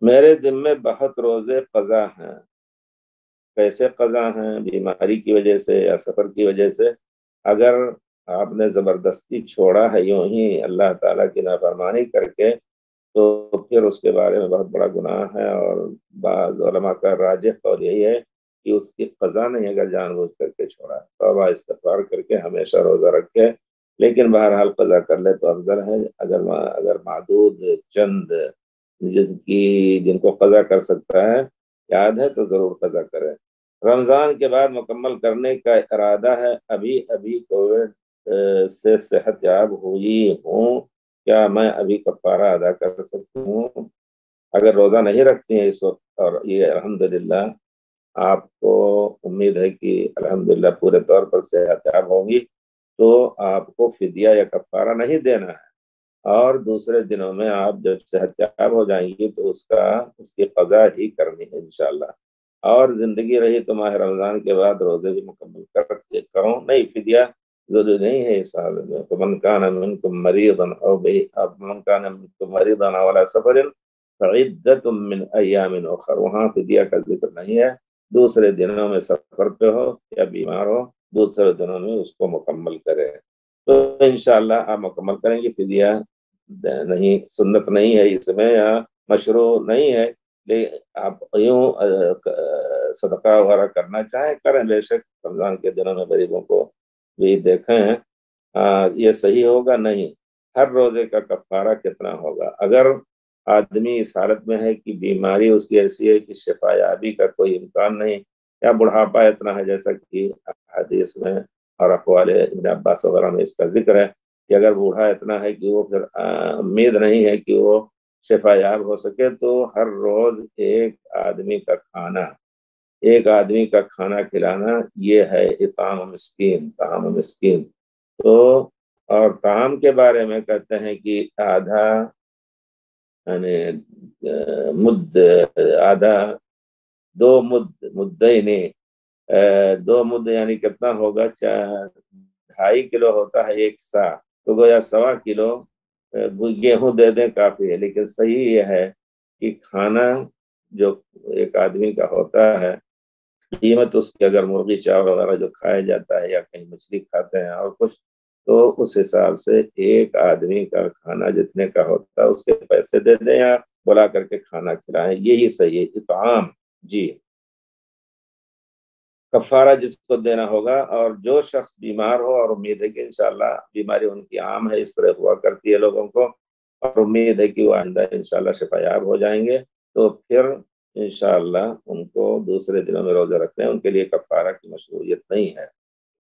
میرے ذمے بہت روزے قضا ہیں۔ کیسے قضا ہیں؟ بیماری کی وجہ سے یا سفر کی وجہ سے؟ اگر آپ نے زبردستی چھوڑا ہے یوں ہی اللہ تعالیٰ کی نافرمانی کر کے، تو پھر اس کے بارے میں بہت بڑا گناہ ہے، اور بعض علماء کا راجح قول یہی ہے کہ اس کی قضا نہیں اگر جان بوجھ کر کے چھوڑا، توبہ استغفار کر کے ہمیشہ روزہ رکھے، لیکن بہرحال قضا کر لے تو افضل ہے۔ اگر معدود چند جن کو قضا کر سکتا ہے یاد ہے تو ضرور قضا کرے۔ رمضان کے بعد مکمل کرنے کا ارادہ ہے، ابھی کووڈ سے صحت یاب ہوئی ہوں، کیا میں ابھی کفارہ ادا کر سکتی ہوں؟ اگر روزہ نہیں رکھتی ہیں اس وقت، اور یہ الحمدللہ آپ کو امید ہے کہ الحمدللہ پورے طور پر صحت یاب ہوگی، تو آپ کو فدیہ یا کفارہ نہیں دینا ہے، اور دوسرے دنوں میں آپ جب صحت یاب ہو جائیں گی تو اس کی قضا ہی کرنی ہے انشاءاللہ۔ اور زندگی رہی تو ماہ رمضان کے بعد روزے بھی مکمل کروں، نہیں فدیہ ضروری نہیں ہے اس حال میں۔ فمن کان منکم مریضا او من کان منکم مریضا علی سفر فعدۃ من ایام اخر، وہاں فدیہ کا ذکر نہیں ہے۔ دوسرے دنوں میں سفر پہ ہو یا بیمار ہو، دوسرے دنوں میں اس کو مکمل کرے، تو انشاءاللہ آپ مکمل کریں گے۔ فدیہ نہیں، سنت نہیں ہے اس میں، یا مشروع نہیں ہے، لیکن آپ یوں صدقہ وغیرہ کرنا چاہیں کریں، بے شک رمضان کے دنوں میں غریبوں کو بھی دیکھیں۔ یہ صحیح ہوگا نہیں؟ ہر روزے کا کفارہ کتنا ہوگا؟ اگر آدمی اس حالت میں ہے کہ بیماری اس کی ایسی ہے کہ شفا یابی کا کوئی امکان نہیں، یا بڑھاپا اتنا ہے جیسا کہ حدیث میں اور اقوال ابن عباس وغیرہ میں اس کا ذکر ہے کہ اگر بوڑھا اتنا ہے کہ وہ پھر امید نہیں ہے کہ وہ شفا یاب ہو سکے، تو ہر روز ایک آدمی کا کھانا کھلانا یہ ہے طعام مسکین۔ تو اور طعام کے بارے میں کہتے ہیں کہ آدھا دو مد یعنی کتنا ہوگا؟ 2.5 کلو ہوتا ہے ایک سا، تو گویا 1.25 کلو گیہوں دے دیں کافی ہے۔ لیکن صحیح یہ ہے کہ کھانا جو ایک آدمی کا ہوتا ہے، قیمت اس کی اگر مرغی چاول وغیرہ جو کھایا جاتا ہے یا کہیں مچھلی کھاتے ہیں اور کچھ، تو اس حساب سے ایک آدمی کا کھانا جتنے کا ہوتا ہے اس کے پیسے دے دیں یا بلا کر کے کھانا کھلائیں، یہی صحیح ہے اطعام۔ جی، کفارہ جس کو دینا ہوگا، اور جو شخص بیمار ہو اور امید ہے کہ انشاءاللہ بیماری ان کی عام ہے، اس طرح ہوا کرتی ہے لوگوں کو، اور امید ہے کہ وہ آئندہ انشاءاللہ شفا یاب ہو جائیں گے، تو پھر انشاءاللہ ان کو دوسرے دنوں میں روزہ رکھنے ان کے لیے کفارہ کی مشروعیت نہیں ہے۔